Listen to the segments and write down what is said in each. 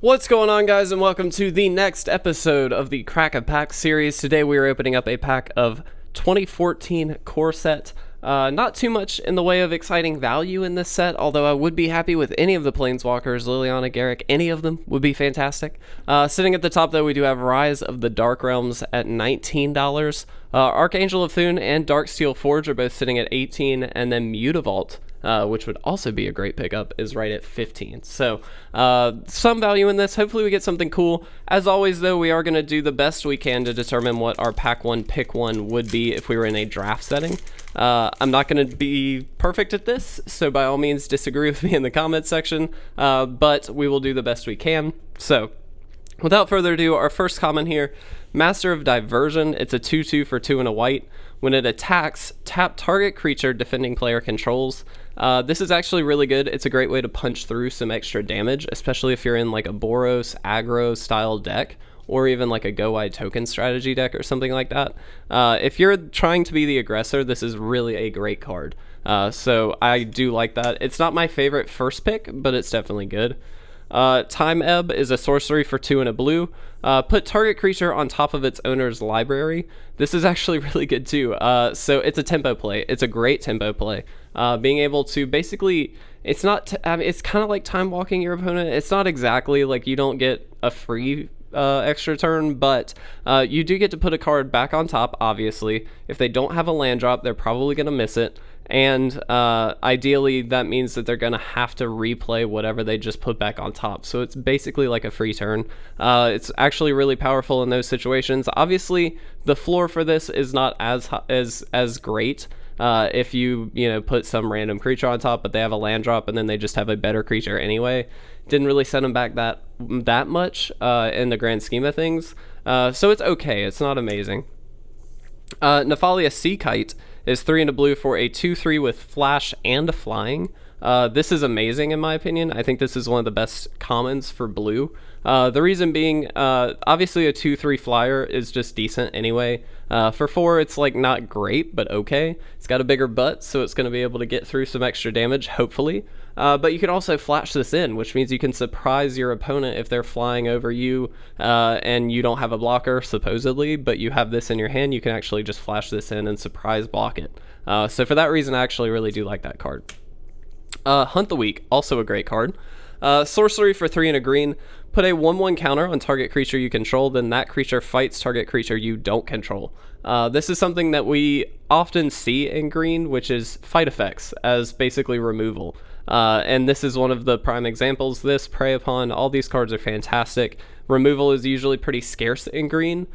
What's going on, guys, and welcome to the next episode of the Crack a Pack series. Today we are opening up a pack of 2014 core set. Not too much in the way of exciting value in this set, although I would be happy with any of the Planeswalkers, Liliana, Garruk, any of them would be fantastic. Sitting at the top, though, we do have Rise of the Dark Realms at $19. Archangel of Thune and Darksteel Forge are both sitting at $18, and then Mutavault, which would also be a great pickup, is right at 15. So some value in this. Hopefully we get something cool. As always, though, we are going to do the best we can to determine what our pack one pick one would be if we were in a draft setting. I'm not going to be perfect at this, so by all means disagree with me in the comments section, but we will do the best we can. So without further ado, our first comment here, Master of Diversion. It's a 2/2 for 2 and a white. When it attacks, tap target creature defending player controls. This is actually really good. It's a great way to punch through some extra damage, especially if you're in like a Boros aggro style deck, or even like a go wide token strategy deck or something like that. If you're trying to be the aggressor, this is really a great card. So I do like that. It's not my favorite first pick, but it's definitely good. Time Ebb is a sorcery for 2 and a blue. Put target creature on top of its owner's library. This is actually really good too. So it's a tempo play. It's a great tempo play. Being able to basically, it's not, it's kind of like time walking your opponent. It's not exactly like you don't get a free extra turn, but you do get to put a card back on top, obviously. If they don't have a land drop, they're probably going to miss it. And ideally, that means that they're going to have to replay whatever they just put back on top. So it's basically like a free turn. It's actually really powerful in those situations. Obviously, the floor for this is not as great. If you put some random creature on top, but they have a land drop, and then they just have a better creature anyway. Didn't really set them back that much in the grand scheme of things. So it's okay. It's not amazing. Nephalia Sea Kite is 3 and a blue for a 2/3 with flash and flying. This is amazing in my opinion. I think this is one of the best commons for blue. The reason being, obviously a 2/3 flyer is just decent anyway. For 4, it's like not great, but okay. It's got a bigger butt, so it's going to be able to get through some extra damage, hopefully. But you can also flash this in, which means you can surprise your opponent if they're flying over you and you don't have a blocker, supposedly, but you have this in your hand. You can actually just flash this in and surprise block it. So for that reason, I actually really do like that card. Hunt the Weak, also a great card. Sorcery for 3 and a green. Put a 1/1 counter on target creature you control, then that creature fights target creature you don't control. This is something that we often see in green, which is fight effects as basically removal. And this is one of the prime examples. This, Prey Upon, all these cards are fantastic. Removal is usually pretty scarce in green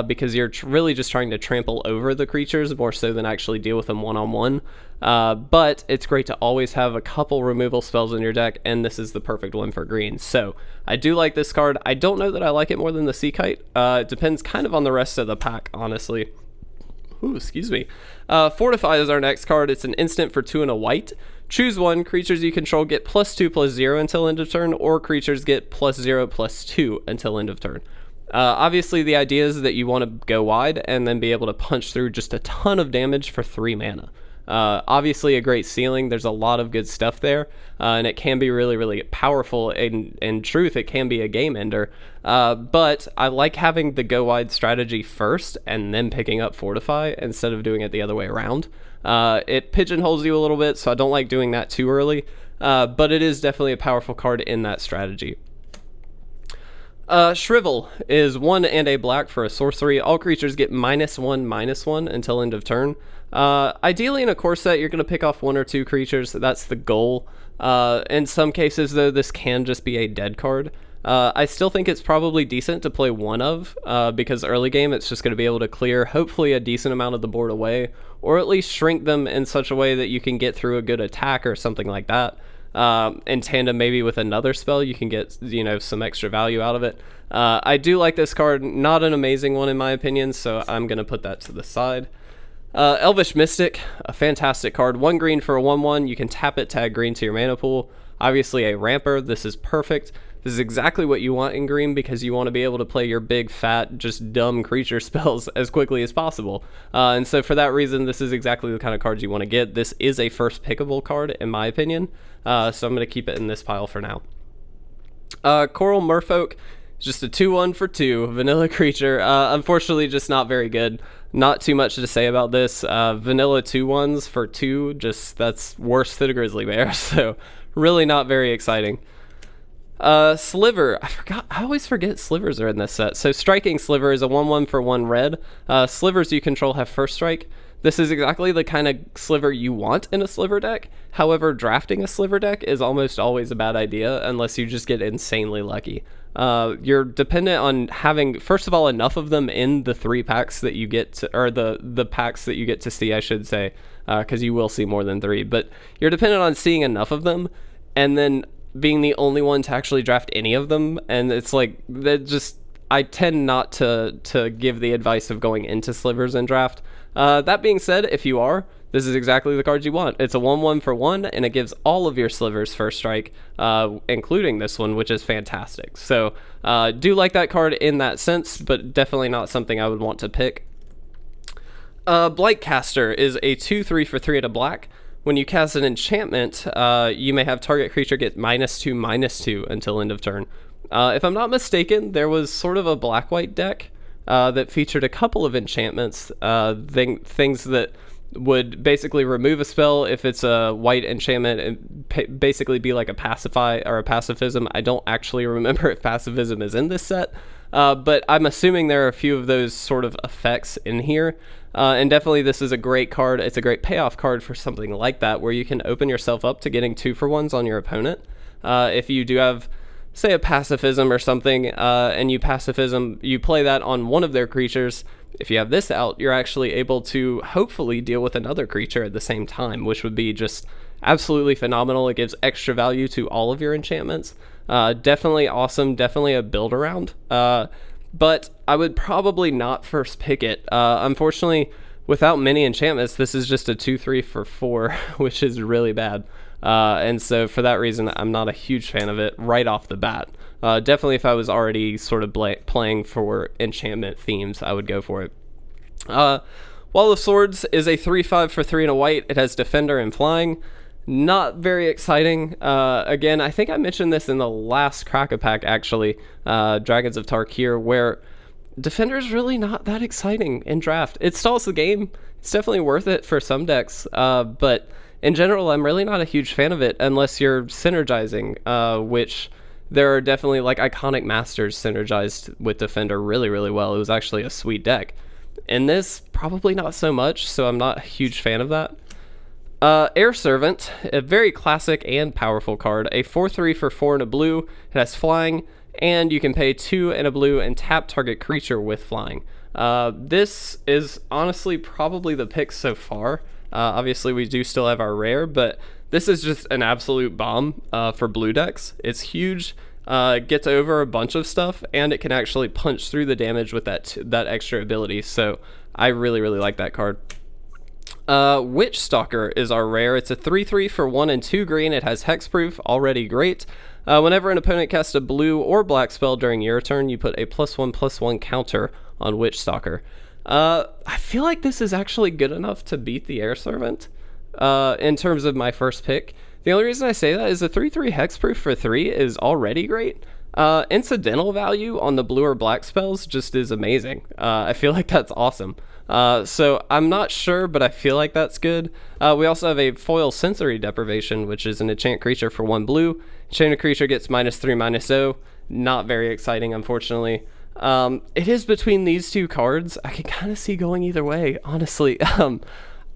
because you're really just trying to trample over the creatures more so than actually deal with them one-on-one. But it's great to always have a couple removal spells in your deck, and this is the perfect one for green. So I do like this card. I don't know that I like it more than the Sea Kite. It depends kind of on the rest of the pack, honestly. Ooh, excuse me. Fortify is our next card. It's an instant for 2 and a white. Choose one. Creatures you control get +2/+0 until end of turn, or creatures get +0/+2 until end of turn. Obviously, the idea is that you want to go wide and then be able to punch through just a ton of damage for 3 mana. Obviously, a great ceiling. There's a lot of good stuff there, and it can be really, really powerful. In truth, it can be a game ender. But I like having the go wide strategy first and then picking up Fortify instead of doing it the other way around. It pigeonholes you a little bit, so I don't like doing that too early. But it is definitely a powerful card in that strategy. Shrivel is 1 and a black for a sorcery. All creatures get -1/-1 until end of turn. Ideally in a core set, you're going to pick off 1 or 2 creatures. That's the goal. In some cases, though, this can just be a dead card. I still think it's probably decent to play 1 of, because early game it's just going to be able to clear hopefully a decent amount of the board away, or at least shrink them in such a way that you can get through a good attack or something like that. In tandem maybe with another spell, you can get some extra value out of it. I do like this card. Not an amazing one in my opinion, so I'm going to put that to the side. Elvish Mystic, a fantastic card. 1 green for a 1/1. You can tap it, tag green to your mana pool. Obviously a ramper. This is perfect. This is exactly what you want in green because you want to be able to play your big, fat, just dumb creature spells as quickly as possible. And so for that reason, this is exactly the kind of cards you want to get. This is a first pickable card, in my opinion. So I'm going to keep it in this pile for now. Coral Merfolk, just a 2-1 for 2, vanilla creature. Unfortunately, just not very good. Not too much to say about this. Vanilla 2-1s for 2, just that's worse than a grizzly bear, so really not very exciting. Sliver, I always forget slivers are in this set. So Striking Sliver is a 1-1 for 1 red. Slivers you control have first strike. This is exactly the kind of sliver you want in a sliver deck. However, drafting a sliver deck is almost always a bad idea unless you just get insanely lucky. You're dependent on having, first of all, enough of them in the 3 packs that you get to, or the packs that you get to see, I should say, because you will see more than 3. But you're dependent on seeing enough of them, and then being the only one to actually draft any of them. And it's like that. Just I tend not to give the advice of going into slivers and draft. That being said, if you are, this is exactly the cards you want. It's a 1-1 for 1, and it gives all of your slivers first strike, including this one, which is fantastic. So do like that card in that sense, but definitely not something I would want to pick. Blightcaster is a 2-3 for 3 at a black. When you cast an enchantment, you may have target creature get -2/-2 until end of turn. If I'm not mistaken, there was sort of a black-white deck that featured a couple of enchantments, things that would basically remove a spell if it's a white enchantment and basically be like a pacify or a pacifism. I don't actually remember if pacifism is in this set, but I'm assuming there are a few of those sort of effects in here. And definitely this is a great card. It's a great payoff card for something like that, where you can open yourself up to getting 2-for-1s on your opponent. If you do have, say, a pacifism or something, and you play that on one of their creatures. If you have this out, you're actually able to hopefully deal with another creature at the same time, which would be just absolutely phenomenal. It gives extra value to all of your enchantments. Definitely awesome, definitely a build around. But I would probably not first pick it. Unfortunately, without many enchantments, this is just a 2-3 for 4, which is really bad. And so for that reason, I'm not a huge fan of it right off the bat. Definitely if I was already sort of playing for enchantment themes, I would go for it. Wall of Swords is a 3-5 for 3 and a white. It has Defender and Flying. Not very exciting. Again, I think I mentioned this in the last Crack-a-Pack, actually, Dragons of Tarkir, where Defender is really not that exciting in draft. It stalls the game. It's definitely worth it for some decks, but in general, I'm really not a huge fan of it unless you're synergizing, which there are definitely, like, Iconic Masters synergized with Defender really, really well. It was actually a sweet deck. In this, probably not so much, so I'm not a huge fan of that. Air Servant, a very classic and powerful card. A 4-3 for 4 and a blue. It has Flying, and you can pay 2 and a blue and tap target creature with Flying. This is honestly probably the pick so far. Obviously, we do still have our rare, but this is just an absolute bomb for blue decks. It's huge, gets over a bunch of stuff, and it can actually punch through the damage with that extra ability. So I really, really like that card. Witch Stalker is our rare. It's a 3-3 for 1 and 2 green. It has hexproof, already great. Whenever an opponent casts a blue or black spell during your turn, you put a +1/+1 counter on Witch Stalker. I feel like this is actually good enough to beat the Air Servant in terms of my first pick. The only reason I say that is the 3-3 hexproof for 3 is already great. Incidental value on the blue or black spells just is amazing. I feel like that's awesome. So I'm not sure, but I feel like that's good. We also have a foil sensory deprivation, which is an enchant creature for 1 blue. Enchanted creature gets -3/-0. Not very exciting, unfortunately. It is between these two cards. I can kind of see going either way, honestly.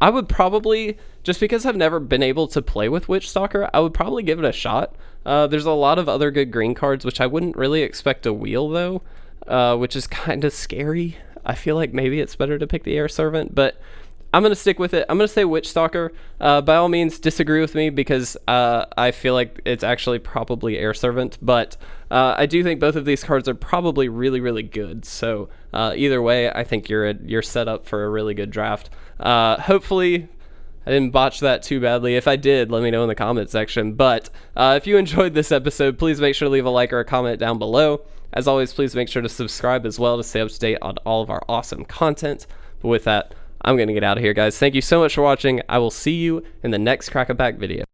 I would probably, just because I've never been able to play with Witch Stalker, I would probably give it a shot. There's a lot of other good green cards, which I wouldn't really expect to wheel, though, which is kind of scary. I feel like maybe it's better to pick the Air Servant, but I'm going to stick with it. I'm going to say Witch Stalker. By all means, disagree with me, because I feel like it's actually probably Air Servant, but I do think both of these cards are probably really, really good. So either way, I think you're set up for a really good draft. Hopefully I didn't botch that too badly. If I did, let me know in the comment section. But if you enjoyed this episode, please make sure to leave a like or a comment down below. As always, please make sure to subscribe as well to stay up to date on all of our awesome content. But with that, I'm going to get out of here, guys. Thank you so much for watching. I will see you in the next Crack-a-Pack video.